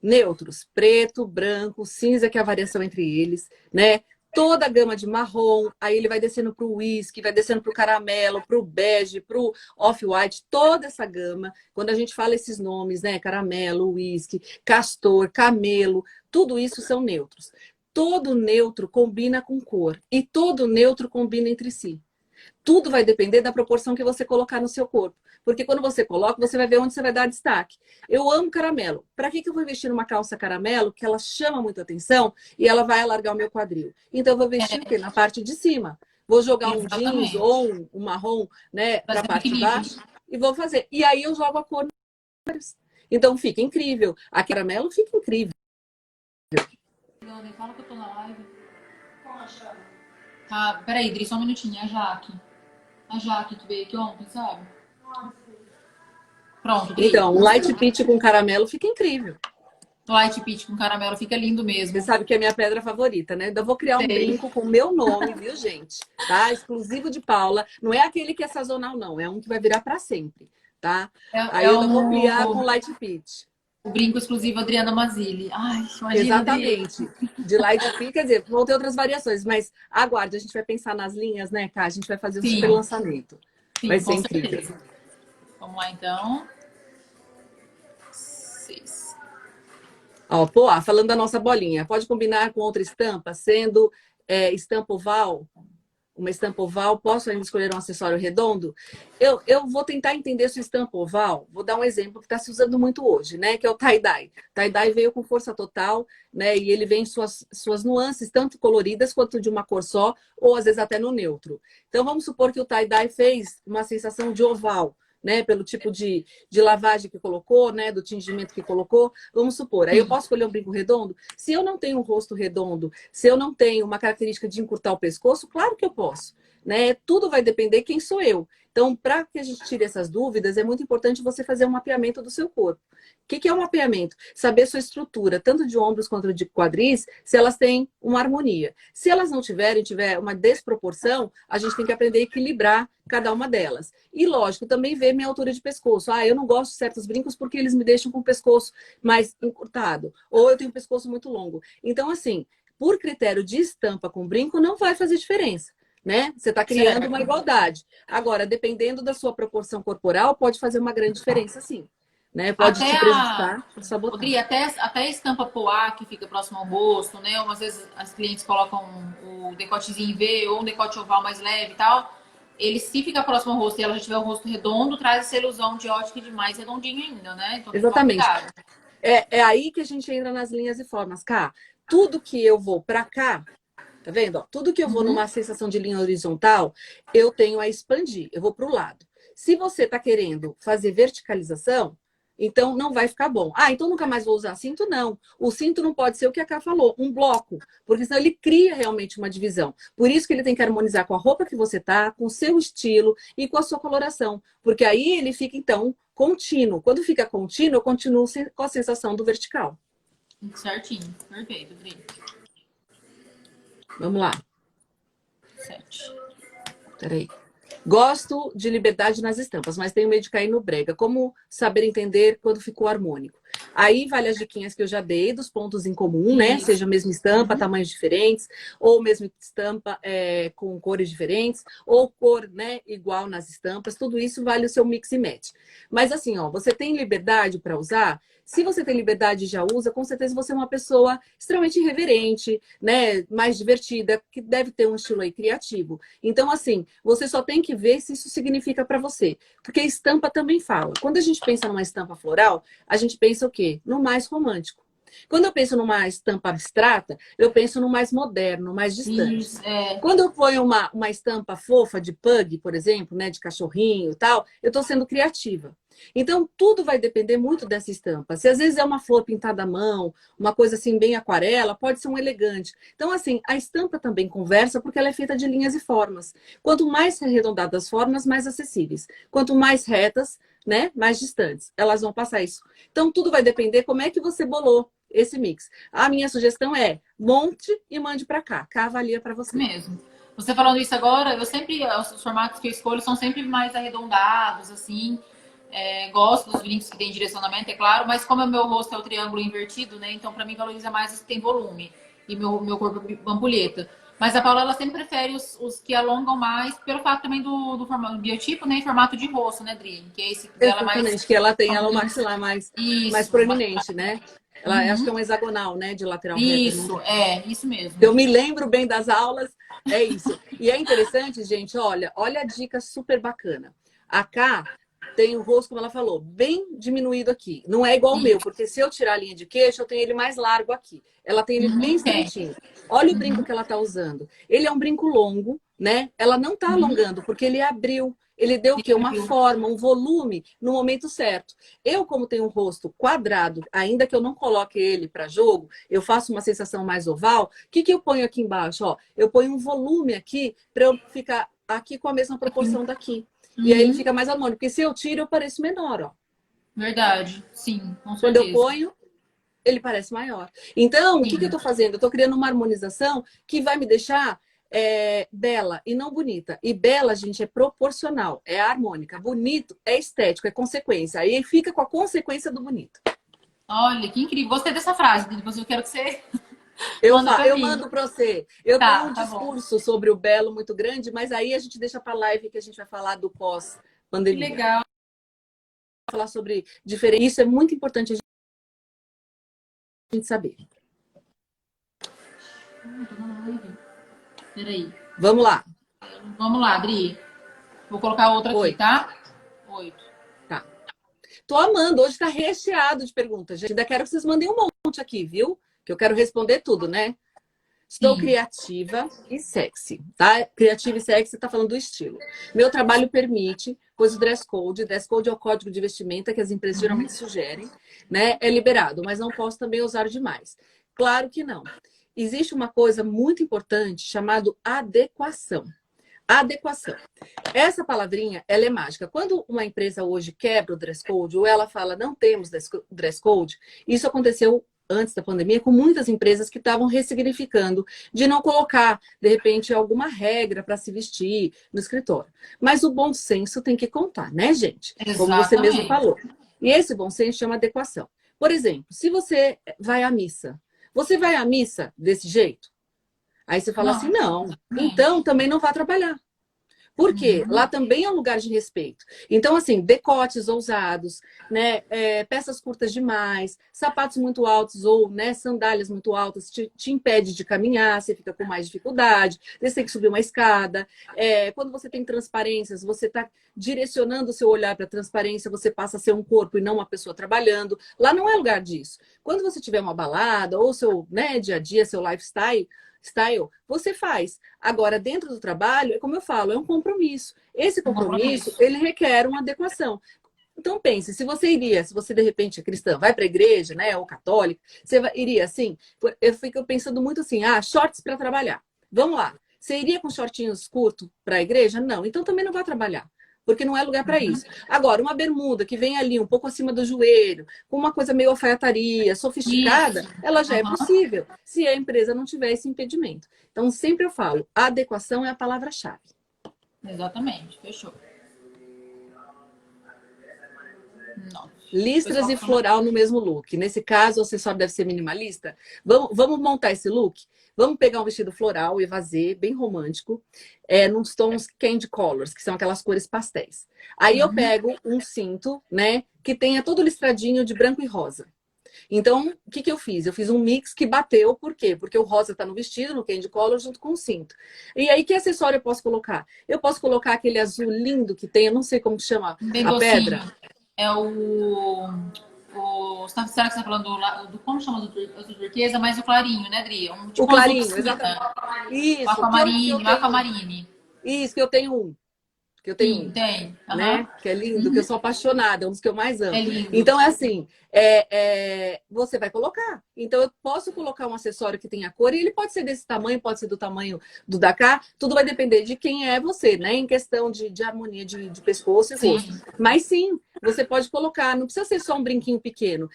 Neutros, preto, branco, cinza, que é a variação entre eles, né? Toda a gama de marrom, aí ele vai descendo para o whisky, vai descendo para o caramelo, para o bege, para o off-white, toda essa gama. Quando a gente fala esses nomes, né? Caramelo, whisky, castor, camelo, tudo isso são neutros. Todo neutro combina com cor e todo neutro combina entre si. Tudo vai depender da proporção que você colocar no seu corpo. Porque quando você coloca, você vai ver onde você vai dar destaque. Eu amo caramelo. Para que eu vou vestir uma calça caramelo que ela chama muita atenção e ela vai alargar o meu quadril? Então eu vou vestir o quê? Na parte de cima. Vou jogar um jeans ou um marrom, né, para a parte de baixo e vou fazer. E aí eu jogo a cor. Então fica incrível. A caramelo fica incrível. Fala que eu tô na live. Tá, peraí, Dri, só um minutinho. A Jaque. A Jaque que veio aqui ontem, sabe? Pronto, Dri. Então, um light peach com caramelo fica incrível. Light peach com caramelo fica lindo Você mesmo. sabe que é a minha pedra favorita, né? Ainda vou criar um Sei. brinco com o meu nome, viu, gente? Tá? Exclusivo de Paula. Não é aquele que é sazonal, não. É um que vai virar para sempre, tá? Aí É eu ainda vou criar com Light Peach. o brinco exclusivo Adriana Mazzilli. Ai, imagina, Adri. Exatamente. De Light Peach, quer dizer, vão ter outras variações, mas aguarde, a gente vai pensar nas linhas, né, Cá? A gente vai fazer um super Sim, lançamento. Vai sim, ser com incrível. certeza. Vamos lá, então. 6. Ó, pô, falando da nossa bolinha, pode combinar com outra estampa, sendo estampa oval, uma estampa oval, posso ainda escolher um acessório redondo? Eu vou tentar entender sua estampa oval. Vou dar um exemplo que está se usando muito hoje, né? Que é o tie-dye. Tie-dye veio com força total, né? E ele vem em suas nuances, tanto coloridas quanto de uma cor só, ou às vezes até no neutro. Então vamos supor que o tie-dye fez uma sensação de oval. Né, pelo tipo de lavagem que colocou, né, do tingimento que colocou, vamos supor. Aí eu Sim, posso escolher um brinco redondo? Se eu não tenho um rosto redondo, se eu não tenho uma característica de encurtar o pescoço, claro que eu posso. Né? Tudo vai depender quem sou eu. Então, para que a gente tire essas dúvidas, é muito importante você fazer um mapeamento do seu corpo. O que é o mapeamento? Saber sua estrutura, tanto de ombros quanto de quadris, se elas têm uma harmonia. Se elas não tiverem, tiver uma desproporção, a gente tem que aprender a equilibrar cada uma delas. E, lógico, também ver minha altura de pescoço. Ah, eu não gosto de certos brincos porque eles me deixam com o pescoço mais encurtado. Ou eu tenho um pescoço muito longo. Então, assim, por critério de estampa com brinco, não vai fazer diferença. Né? Você está criando uma certo. igualdade. Agora, dependendo da sua proporção corporal, pode fazer uma grande diferença, sim. Né? Pode Até te a. prejudicar ou sabotar. Rodrigo, até a estampa poá que fica próximo ao rosto, né? Umas vezes as clientes colocam o decotezinho em V ou um decote oval mais leve e tal. Ele, se fica próximo ao rosto e ela já tiver o rosto redondo, traz essa ilusão de ótica de mais redondinho ainda, né? Então tem que tomar Exatamente. cuidado. É aí que a gente entra nas linhas e formas. Cá, tudo que eu vou para cá, tá vendo? Ó, tudo que eu vou Uhum. numa sensação de linha horizontal, eu tenho a expandir, eu vou para o lado. Se você está querendo fazer verticalização, então não vai ficar bom. Ah, então nunca mais vou usar cinto? Não. O cinto não pode ser o que a Ká falou, um bloco, porque senão ele cria realmente uma divisão. Por isso que ele tem que harmonizar com a roupa que você tá, com o seu estilo e com a sua coloração, porque aí ele fica então contínuo. Quando fica contínuo, eu continuo com a sensação do vertical. Certinho. Perfeito, Rodrigo. Vamos lá. 7. Peraí. Gosto de liberdade nas estampas, mas tenho medo de cair no brega. Como saber entender quando ficou harmônico? Aí vale as diquinhas que eu já dei, dos pontos em comum, né? Isso. Seja a mesma estampa, Uhum. tamanhos diferentes, ou mesma estampa com cores diferentes, ou cor, né, igual nas estampas. Tudo isso vale o seu mix e match. Mas assim, ó, você tem liberdade para usar? Se você tem liberdade e já usa, com certeza você é uma pessoa extremamente irreverente, né? Mais divertida, que deve ter um estilo aí criativo. Então, assim, você só tem que ver se isso significa para você. Porque estampa também fala. Quando a gente pensa numa estampa floral, a gente pensa o quê? No mais romântico. Quando eu penso numa estampa abstrata, eu penso no mais moderno, mais distante. Isso, é. Quando eu ponho uma estampa fofa de pug, por exemplo, né, de cachorrinho e tal, eu estou sendo criativa. Então, tudo vai depender muito dessa estampa. Se às vezes é uma flor pintada à mão, uma coisa assim bem aquarela, pode ser um elegante. Então, assim, a estampa também conversa porque ela é feita de linhas e formas. Quanto mais arredondadas as formas, mais acessíveis. Quanto mais retas, né, mais distantes. Elas vão passar isso. Então, tudo vai depender como é que você bolou esse mix. A minha sugestão é monte e mande para cá. Cá avalia para você. Mesmo. Você falando isso agora, eu sempre, os formatos que eu escolho são sempre mais arredondados, assim. Gosto dos brincos que tem direcionamento, é claro, mas como o meu rosto é o triângulo invertido, né? Então, para mim, valoriza mais os que tem volume. E meu corpo é ampulheta. Mas a Paula, ela sempre prefere os que alongam mais, pelo fato também do formato, biotipo, né? E formato de rosto, né, Dri? Que é esse dela é mais. Exatamente, que ela tem ela o maxilar mais Isso. proeminente, né? Ela acho que é Uhum. um hexagonal, né? De lateral reto. Isso mesmo. Eu me lembro bem das aulas, é isso. E é interessante, gente, olha a dica super bacana. A K tem o rosto, como ela falou, bem diminuído aqui. Não é igual o meu, Isso. porque se eu tirar a linha de queixo, eu tenho ele mais largo aqui. Ela tem ele bem Tem. estreitinho. Olha o brinco Uhum. que ela tá usando. Ele é um brinco longo, né? Ela não tá Uhum. alongando, porque ele abriu. Ele deu o quê? Uma forma, um volume no momento certo. Eu, como tenho um rosto quadrado, ainda que eu não coloque ele para jogo, eu faço uma sensação mais oval. O que eu ponho aqui embaixo? Ó, eu ponho um volume aqui para eu ficar aqui com a mesma proporção daqui. E aí ele Uhum. fica mais harmônico. Porque se eu tiro, eu pareço menor, ó. Verdade. Sim, com Quando eu certeza. ponho, ele parece maior. Então, o que eu estou fazendo? Eu estou criando uma harmonização que vai me deixar bela e não bonita. E bela, gente, é proporcional, é harmônica. Bonito é estético, é consequência. Aí fica com a consequência do bonito. Olha, que incrível. Gostei dessa frase. Depois eu quero que você Eu manda pra mim. mando para você. Eu tenho um Tá bom. discurso sobre o belo muito grande, mas aí a gente deixa para a live que a gente vai falar do Que pós-pandemia. legal. Falar sobre diferença. Isso é muito importante a gente saber. Peraí. Vamos lá. Vamos lá, Adri. Vou colocar outra aqui, tá? 8. Tá. Tô amando. Hoje tá recheado de perguntas, gente. Ainda quero que vocês mandem um monte aqui, viu? Que eu quero responder tudo, né? Estou criativa e sexy, tá? Criativa e sexy tá falando do estilo. Meu trabalho permite, pois o dress code é o código de vestimenta que as empresas geralmente sugerem, né? É liberado, mas não posso também usar demais. Claro que não. Existe uma coisa muito importante chamada adequação. Adequação. Essa palavrinha, ela é mágica. Quando uma empresa hoje quebra o dress code ou ela fala não temos dress code, isso aconteceu antes da pandemia com muitas empresas que estavam ressignificando de não colocar, de repente, alguma regra para se vestir no escritório. Mas o bom senso tem que contar, né, gente? Exatamente. Como você mesmo falou. E esse bom senso chama adequação. Por exemplo, se você vai à missa, você vai à missa desse jeito? Aí você fala assim, não, então também não vá trabalhar. Por quê? Lá também é um lugar de respeito. Então, assim, decotes ousados, né? Peças curtas demais, sapatos muito altos ou né, sandálias muito altas te impede de caminhar, você fica com mais dificuldade, você tem que subir uma escada. Quando você tem transparências, você está direcionando o seu olhar para a transparência, você passa a ser um corpo e não uma pessoa trabalhando. Lá não é lugar disso. Quando você tiver uma balada ou seu né, dia a dia, seu lifestyle, você faz. Agora, dentro do trabalho, é como eu falo, é um compromisso. Esse compromisso, ele requer uma adequação. Então, pense, se você de repente é cristã, vai para a igreja, né, ou católica, você iria assim? Eu fico pensando muito assim, shorts para trabalhar. Vamos lá. Você iria com shortinhos curtos para a igreja? Não. Então, também não vai trabalhar. Porque não é lugar para isso. Agora, uma bermuda que vem ali um pouco acima do joelho, com uma coisa meio alfaiataria, sofisticada, ela já é possível, se a empresa não tiver esse impedimento. Então, sempre eu falo, adequação é a palavra-chave. Exatamente, fechou. Não. Listras e floral no mesmo look. Nesse caso, o acessório deve ser minimalista. Vamos montar esse look? Vamos pegar um vestido floral, evasê, bem romântico, nos tons candy colors, que são aquelas cores pastéis. Aí eu pego um cinto, né, que tenha todo listradinho de branco e rosa. Então, o que eu fiz? Eu fiz um mix que bateu, por quê? Porque o rosa tá no vestido, no candy color, junto com o cinto. E aí, que acessório eu posso colocar? Eu posso colocar aquele azul lindo que tem, eu não sei como chama, a pedra. É será que você está falando do como chama do turquesa, mas o clarinho, né, Adri? Tipo o clarinho, exatamente. Isso. Aquamarine. Isso, que eu tenho um. Sim, tem. Né? Que é lindo, que eu sou apaixonada, é um dos que eu mais amo. É lindo. Então, é assim, você vai colocar. Então, eu posso colocar um acessório que tenha cor, e ele pode ser desse tamanho, pode ser do tamanho do da cá, tudo vai depender de quem é você, né? Em questão de harmonia de pescoço e rosto. Mas sim, você pode colocar, não precisa ser só um brinquinho pequeno.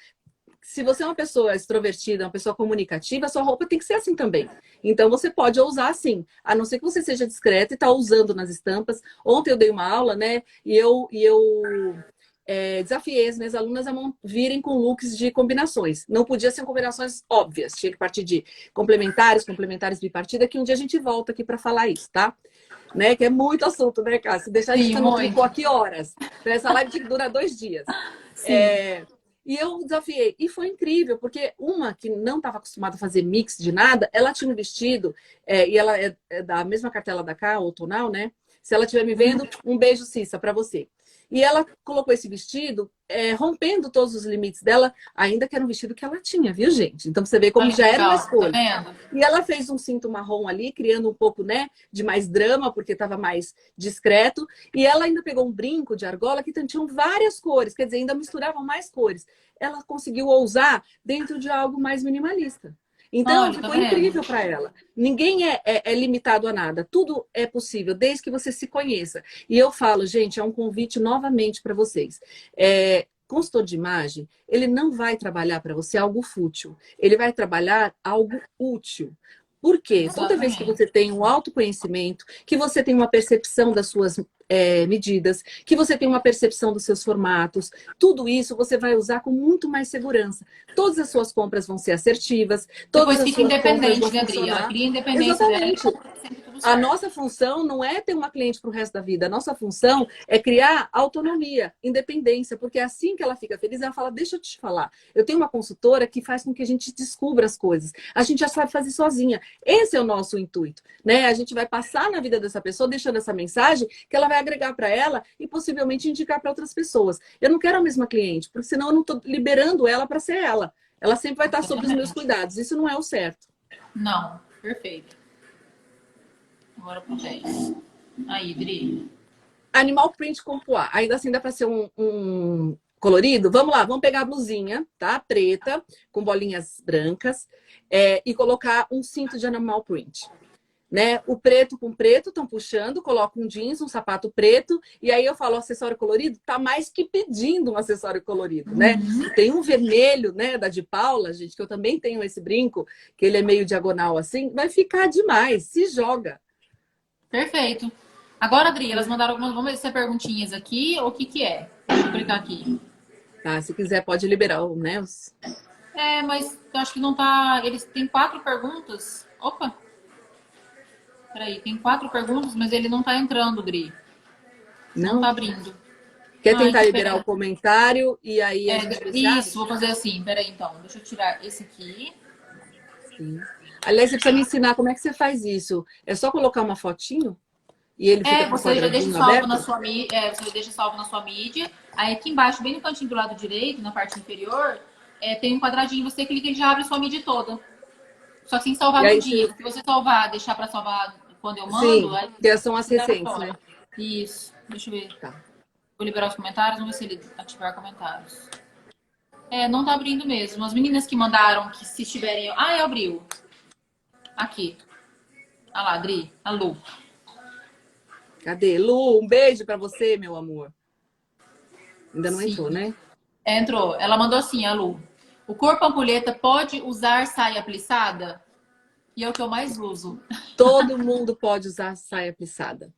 Se você é uma pessoa extrovertida, uma pessoa comunicativa, a sua roupa tem que ser assim também. Então, você pode usar assim, a não ser que você seja discreta e está usando nas estampas. Ontem eu dei uma aula, né? E eu desafiei as minhas alunas a virem com looks de combinações. Não podia ser combinações óbvias, tinha que partir de complementares bipartida, que um dia a gente volta aqui para falar isso, tá? Né? Que é muito assunto, né, Cássia? Se deixar a gente no tricô aqui horas. Essa live que dura 2 dias. Sim. E eu desafiei. E foi incrível, porque uma que não estava acostumada a fazer mix de nada, ela tinha um vestido, e ela é da mesma cartela da cá, o tonal, né? Se ela estiver me vendo, um beijo, Cissa, para você. E ela colocou esse vestido, rompendo todos os limites dela, ainda que era um vestido que ela tinha, viu, gente? Então você vê como já era uma escolha. Tá, e ela fez um cinto marrom ali, criando um pouco, né, de mais drama, porque estava mais discreto. E ela ainda pegou um brinco de argola que tinham várias cores, quer dizer, ainda misturavam mais cores. Ela conseguiu ousar dentro de algo mais minimalista. Então, ficou incrível para ela. Ninguém é limitado a nada. Tudo é possível, desde que você se conheça. E eu falo, gente, é um convite novamente para vocês. consultor de imagem, ele não vai trabalhar para você algo fútil. Ele vai trabalhar algo útil. Por quê? Toda vez que você tem um autoconhecimento, que você tem uma percepção das suas medidas, que você tem uma percepção dos seus formatos, tudo isso você vai usar com muito mais segurança. Todas as suas compras vão ser assertivas, todas Depois as fica suas compras independente, vão né, Adri? Ela funcionar. cria independência dela e Exatamente. sempre tudo A certo. nossa função não é ter uma cliente para o resto da vida. A nossa função é criar autonomia, independência, porque é assim que ela fica feliz. Ela fala, deixa eu te falar, eu tenho uma consultora que faz com que a gente descubra as coisas. A gente já sabe fazer sozinha. Esse é o nosso intuito, né? A gente vai passar na vida dessa pessoa, deixando essa mensagem que ela vai agregar para ela e possivelmente indicar para outras pessoas. Eu não quero a mesma cliente, porque senão eu não estou liberando ela para ser ela. Ela sempre vai estar sob os meus cuidados. Isso não é o certo. Não, perfeito. Agora pro 10. Aí, Dri. Animal print com poá. Ainda assim dá para ser um colorido? Vamos lá, vamos pegar a blusinha, tá? Preta, com bolinhas brancas, e colocar um cinto de animal print. Né? O preto com preto, estão puxando, coloco um jeans, um sapato preto, e aí eu falo acessório colorido, tá mais que pedindo um acessório colorido, né? Tem um vermelho, né, da de Paula, gente, que eu também tenho esse brinco, que ele é meio diagonal assim, vai ficar demais, se joga. Perfeito. Agora, Adri, elas mandaram algumas. Vamos ver se é perguntinhas aqui ou o que que é. Deixa eu clicar aqui. Tá, se quiser pode liberar, né? Mas eu acho que não tá. Eles têm 4 perguntas. Opa! Peraí, tem 4 perguntas, mas ele não tá entrando, Dri. Não tá abrindo. Quer Ai, tentar que liberar pena. o comentário e aí a gente vê se abre? Isso, vou fazer assim. Peraí, então. Deixa eu tirar esse aqui. Sim. Aliás, você precisa me ensinar como é que você faz isso. É só colocar uma fotinho e ele fica com o Você já deixa quadradinho salvo aberto? na sua mídia. Você deixa salvo na sua mídia. Aí aqui embaixo, bem no cantinho do lado direito, na parte inferior, tem um quadradinho. Você clica e já abre sua mídia toda. Só que sem salvar E no aí, dia. Se você salvar, deixar para salvar quando eu mando, sim, aí que são as você joga recentes, fora. né? Isso. Deixa eu ver. Tá. Vou liberar os comentários, vamos ver se ele ativar comentários. Não tá abrindo mesmo. As meninas que mandaram que se estiverem. Abriu. Aqui. Ah lá, Adri. A Lu. Cadê? Lu, um beijo pra você, meu amor. Ainda não Sim. entrou, né? Entrou. Ela mandou assim, a Lu. O corpo ampulheta pode usar saia plissada? E é o que eu mais uso. Todo mundo pode usar saia plissada.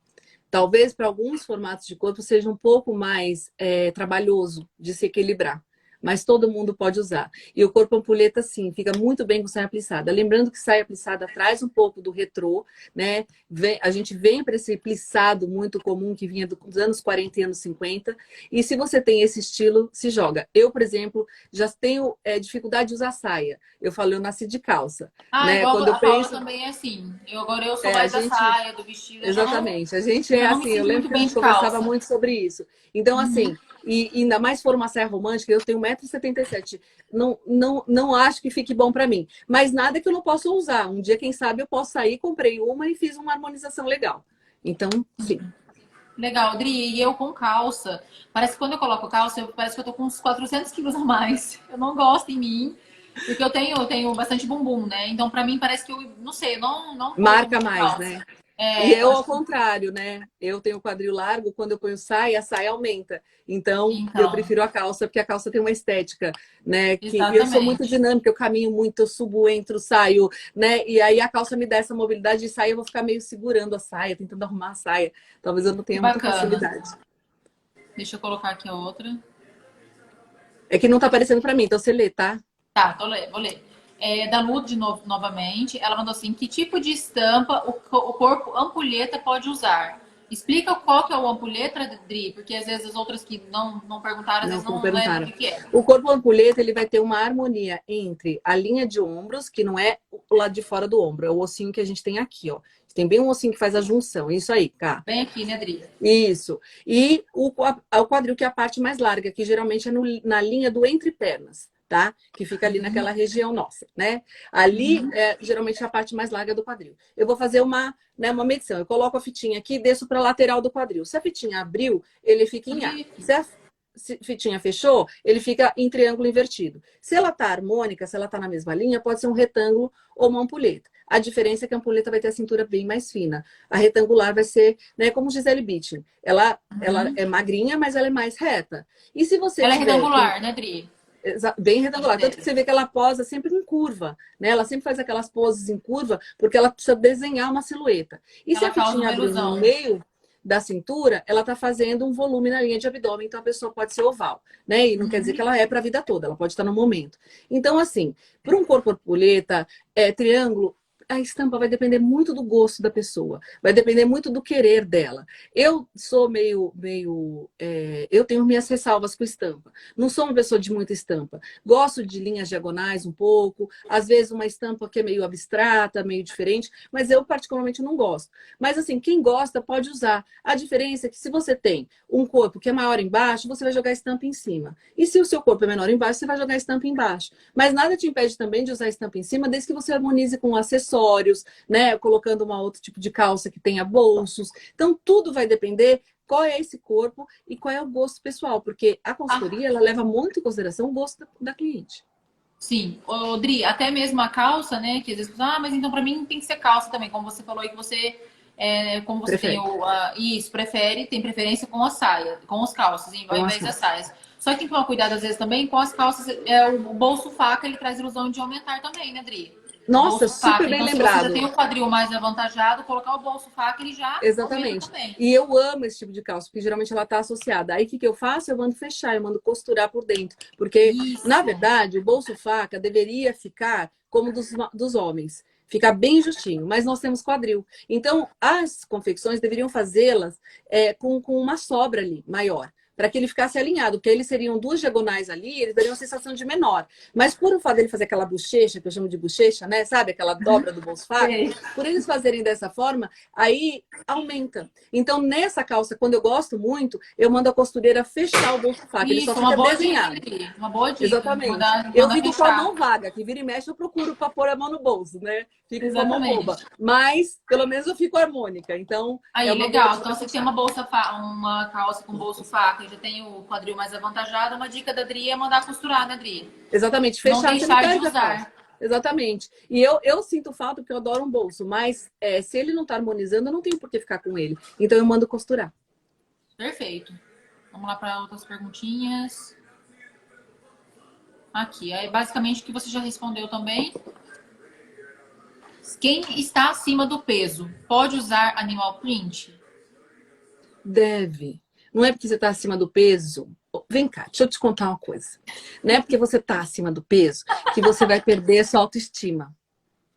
Talvez para alguns formatos de corpo seja um pouco mais trabalhoso de se equilibrar. Mas todo mundo pode usar. E o corpo ampulheta, sim, fica muito bem com saia plissada. Lembrando que saia plissada traz um pouco do retrô, né? A gente vem para esse plissado muito comum que vinha dos anos 40 e anos 50. E se você tem esse estilo, se joga. Eu, por exemplo, já tenho dificuldade de usar saia. Eu falo, eu nasci de calça. Né? Igual Quando eu a Paula penso, também é assim. Agora eu sou a mais da gente. saia, do vestido. Exatamente. A gente Já é não me assim, eu sinto lembro muito que a bem gente de conversava calça. muito sobre isso. Então, assim, e ainda mais se for uma saia romântica, eu tenho 1,77 m. Não acho que fique bom para mim. Mas nada que eu não possa usar. Um dia, quem sabe, eu posso sair, comprei uma e fiz uma harmonização legal. Então, sim. Legal, Adri. E eu com calça. Parece que quando eu coloco calça, parece que eu tô com uns 400 quilos a mais. Eu não gosto em mim. Porque eu tenho bastante bumbum, né? Então, pra mim, parece que eu, não sei, eu não curto Marca muito mais, calça. né? E Eu eu, acho ao que... contrário, né? Eu tenho quadril largo, quando eu ponho saia, a saia aumenta. Então, eu Então, prefiro a calça, porque a calça tem uma estética, né? Que eu sou muito exatamente. dinâmica, eu caminho muito, eu subo, entro, saio, né? E aí a calça me dá essa mobilidade de saia, eu vou ficar meio segurando a saia, tentando arrumar a saia. Talvez eu não Que tenha muita bacana. facilidade. Deixa eu colocar aqui a outra. É que não tá aparecendo pra mim, então você lê, tá? Tá, vou ler. Da Lu, de novo, novamente, ela mandou assim: que tipo de estampa o corpo ampulheta pode usar? Explica qual que é o ampulheta, Dri, porque às vezes as outras que não perguntaram, às Não, vezes como não lembram o perguntaram. que que é. O corpo ampulheta, ele vai ter uma harmonia entre a linha de ombros, que não é o lado de fora do ombro, é o ossinho que a gente tem aqui, ó. Tem bem um ossinho que faz a junção, isso aí, cá. Bem aqui, né, Dri? Isso. E o quadril, que é a parte mais larga, que geralmente é na linha do entre-pernas, tá? Que fica ali naquela região nossa, né? Ali é geralmente a parte mais larga do quadril. Eu vou fazer uma medição. Eu coloco a fitinha aqui e desço para a lateral do quadril. Se a fitinha abriu, ele fica em A. fitinha fechou, ele fica em triângulo invertido. Se ela tá harmônica, se ela tá na mesma linha, pode ser um retângulo ou uma ampulheta. A diferença é que a ampulheta vai ter a cintura bem mais fina. A retangular vai ser, né, como Gisele Bündchen. Ela é magrinha, mas ela é mais reta. E se você Ela é tiver retangular, né, Dri? bem retangular. Tanto que você vê que ela posa sempre em curva, né? Ela sempre faz aquelas poses em curva, porque ela precisa desenhar uma silhueta. E se Ela a causa fitinha uma abrir no ilusão. meio da cintura, ela está fazendo um volume na linha de abdômen, então a pessoa pode ser oval, né? E não quer dizer que ela é para a vida toda, ela pode estar no momento. Então, assim, para um corpo borboleta, triângulo, a estampa vai depender muito do gosto da pessoa, vai depender muito do querer dela. Eu sou eu tenho minhas ressalvas com estampa. Não sou uma pessoa de muita estampa. Gosto de linhas diagonais um pouco, às vezes uma estampa que é meio abstrata, meio diferente, mas eu particularmente não gosto. Mas assim, quem gosta pode usar. A diferença é que se você tem um corpo que é maior embaixo, você vai jogar estampa em cima. E se o seu corpo é menor embaixo, você vai jogar estampa embaixo. Mas nada te impede também de usar estampa em cima, desde que você harmonize com acessórios, né? Colocando um outro tipo de calça que tenha bolsos. Então, tudo vai depender qual é esse corpo e qual é o gosto pessoal, porque a consultoria ela leva muito em consideração o gosto da cliente. Sim, Dri, até mesmo a calça, né? Que às vezes, mas então para mim tem que ser calça também, como você falou aí que você, como você tem Prefere. isso, tem preferência com a saia, com os calças, ao Com as invés das calças. saias. Só que tem que tomar cuidado às vezes também com as calças, o bolso faca, ele traz ilusão de aumentar também, né, Dri? O Nossa, bolso super faca. bem Então, se você já lembrado. tem o quadril mais avantajado, colocar o bolso faca, ele já aumenta Exatamente. também. E eu amo esse tipo de calça, porque geralmente ela está associada. Aí o que, que eu faço? Eu mando fechar, eu mando costurar por dentro. Porque, na Isso. verdade, o bolso faca deveria ficar como dos homens. Ficar bem justinho, mas nós temos quadril. Então, as confecções deveriam fazê-las com uma sobra ali, maior. Para que ele ficasse alinhado, porque eles seriam duas diagonais ali, eles dariam a sensação de menor. Mas por o fato dele fazer aquela bochecha, que eu chamo de bochecha, né? Sabe? Aquela dobra do bolso faca, Sei. por eles fazerem dessa forma, aí aumenta. Então, nessa calça, quando eu gosto muito, eu mando a costureira fechar o bolso faca. Ele só Isso, uma fica boa dica, desenhado. Dri. Uma boa dica. Exatamente. Eu Manda fico com a fechar. mão vaga, que vira e mexe eu procuro para pôr a mão no bolso, né? Fico com a mão boba. Exatamente. Mas, pelo menos, eu fico harmônica. Então, é Aí, uma boa legal. dica Então, você tem fechar. uma calça com bolso faca e já tem o quadril mais avantajado, uma dica da Dri é mandar costurar, né, Dri? Exatamente. Não Fechar, você não deixar de perde a calça. usar. Exatamente. E eu sinto falta porque eu adoro um bolso, mas se ele não está harmonizando, eu não tenho por que ficar com ele. Então, eu mando costurar. Perfeito. Vamos lá para outras perguntinhas. Aqui, é basicamente o que você já respondeu também. Quem está acima do peso pode usar animal print? Deve. Não é porque você está acima do peso. Vem cá, deixa eu te contar uma coisa. Não é porque você está acima do peso que você vai perder a sua autoestima.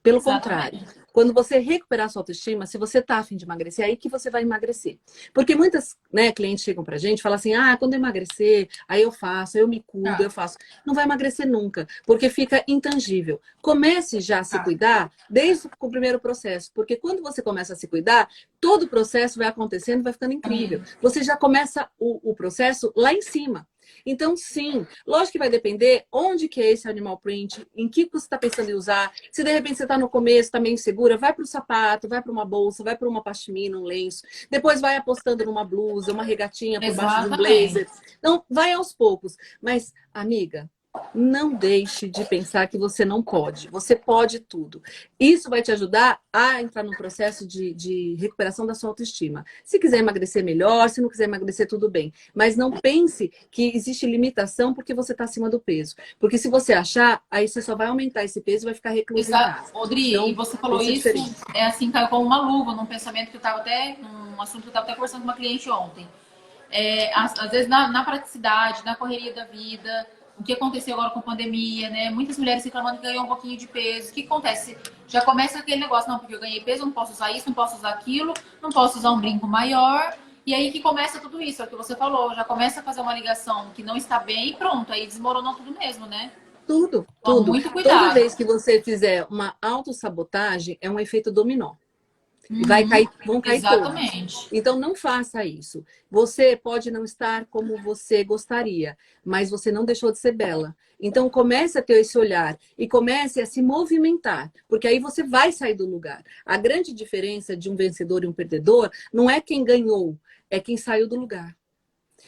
Pelo contrário, Exatamente. quando você recuperar sua autoestima, se você tá a fim de emagrecer, é aí que você vai emagrecer. Porque muitas, né, clientes chegam pra gente e falam assim: quando eu emagrecer, aí eu faço, aí eu me cuido, eu Tá, faço. Não vai emagrecer nunca, porque fica intangível. Comece já a se tá. cuidar desde o primeiro processo, porque quando você começa a se cuidar, todo o processo vai acontecendo, vai ficando incrível. Caminho. Você já começa o processo lá em cima. Então, sim, lógico que vai depender onde que é esse animal print, em que você está pensando em usar. Se de repente você está no começo, está meio insegura, vai para o sapato, vai para uma bolsa, vai para uma pashmina, um lenço. Depois vai apostando numa blusa, uma regatinha por baixo de um Exatamente. blazer. Então, vai aos poucos. Mas, amiga, não deixe de pensar que você não pode. Você pode tudo. Isso vai te ajudar a entrar num processo de recuperação da sua autoestima. Se quiser emagrecer, melhor. Se não quiser emagrecer, tudo bem. Mas não pense que existe limitação porque você está acima do peso. Porque se você achar, aí você só vai aumentar esse peso e vai ficar recluso em casa. Odri, e Então, você falou pensa isso, diferente. é assim, caiu como uma luva num pensamento que eu estava até, num assunto que eu estava até conversando com uma cliente ontem. Às vezes na praticidade, na correria da vida, o que aconteceu agora com a pandemia, né? Muitas mulheres reclamando que ganhou um pouquinho de peso. O que acontece? Já começa aquele negócio, não, porque eu ganhei peso, não posso usar isso, não posso usar aquilo, não posso usar um brinco maior. E aí que começa tudo isso, é o que você falou, já começa a fazer uma ligação que não está bem e pronto, aí desmoronou tudo mesmo, né? Tudo, Toma tudo. muito Toda cuidado. vez que você fizer uma autossabotagem, é um efeito dominó. E Uhum, vão cair todos. exatamente. Então não faça isso. Você pode não estar como você gostaria, mas você não deixou de ser bela. Então comece a ter esse olhar e comece a se movimentar, porque aí você vai sair do lugar. A grande diferença de um vencedor e um perdedor não é quem ganhou, é quem saiu do lugar.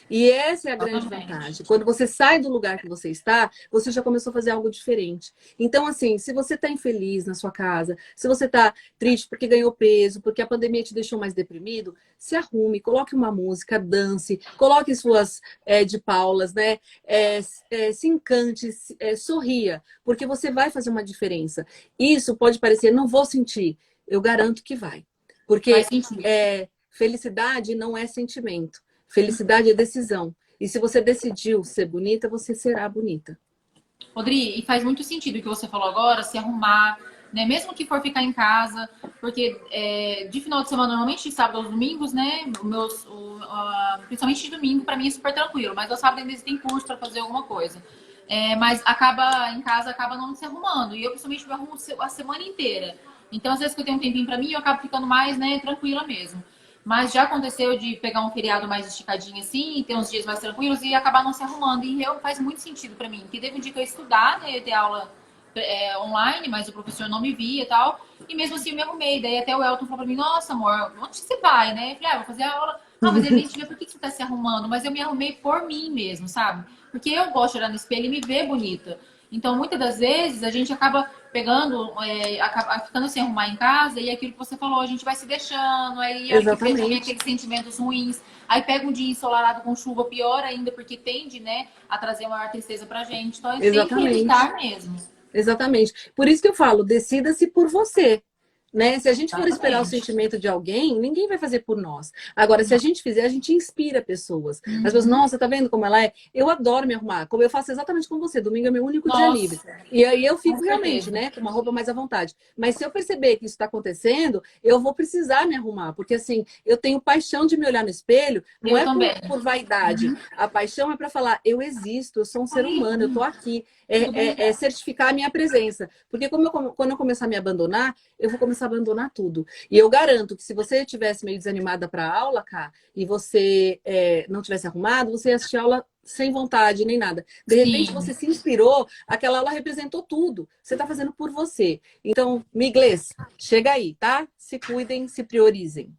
E essa é a grande Exatamente. vantagem. Quando você sai do lugar que você está, você já começou a fazer algo diferente. Então, assim, se você está infeliz na sua casa, se você está triste porque ganhou peso, porque a pandemia te deixou mais deprimido, se arrume, coloque uma música, dance, coloque suas de Paulas, né? Se encante, sorria, porque você vai fazer uma diferença. Isso pode parecer, não vou sentir. Eu garanto que vai. Faz Porque sentido. felicidade não é sentimento. Felicidade é decisão. E se você decidiu ser bonita, você será bonita. Rodri, e faz muito sentido o que você falou agora, se arrumar, né? Mesmo que for ficar em casa, porque de final de semana, normalmente de sábado aos domingos, né? Principalmente de domingo, para mim é super tranquilo, mas ao sábado ainda tem curso para fazer alguma coisa. Mas acaba em casa, acaba não se arrumando. E eu, principalmente, me arrumo a semana inteira. Então, às vezes que eu tenho um tempinho para mim, eu acabo ficando mais, né, tranquila mesmo. Mas já aconteceu de pegar um feriado mais esticadinho assim, ter uns dias mais tranquilos e acabar não se arrumando. E faz muito sentido para mim. Que teve um dia que eu ia estudar, né, ia ter aula online, mas o professor não me via e tal. E mesmo assim eu me arrumei. Daí até o Elton falou pra mim, nossa, amor, onde você vai, né? Eu falei, vou fazer a aula. Ah, mas ele vem te ver, por que você tá se arrumando? Mas eu me arrumei por mim mesmo, sabe? Porque eu gosto de olhar no espelho e me ver bonita. Então, muitas das vezes, a gente acaba pegando, acaba ficando sem arrumar em casa, e aquilo que você falou, a gente vai se deixando, aí a hora que vê, já vem Exatamente. aqueles sentimentos ruins, aí pega um dia ensolarado com chuva, pior ainda, porque tende, né, a trazer maior tristeza pra gente. Então, tem que Exatamente. evitar mesmo. Exatamente. Por isso que eu falo, decida-se por você. Né? Se a gente for esperar o Exatamente. sentimento de alguém, ninguém vai fazer por nós. Agora, se a Não. gente fizer, a gente inspira pessoas. As pessoas, Uhum. nossa, tá vendo como ela é? Eu adoro me arrumar. Como eu faço exatamente como você. Domingo é meu único dia livre. Nossa, E aí eu com fico realmente, certeza. né, com uma roupa mais à vontade. Mas se eu perceber que isso está acontecendo, eu vou precisar me arrumar. Porque assim, eu tenho paixão de me olhar no espelho, não Eu é também. por vaidade. A paixão é para falar, eu existo, eu sou um ser humano, eu tô aqui. Tudo bem? É certificar a minha presença. Porque quando eu começar a me abandonar, eu vou começar a abandonar tudo. E eu garanto que se você tivesse meio desanimada para a aula, cá, e você não tivesse arrumado, você ia assistir a aula sem vontade nem nada. De repente Sim. você se inspirou, aquela aula representou tudo. Você está fazendo por você. Então, miglês, chega aí, tá? Se cuidem, se priorizem.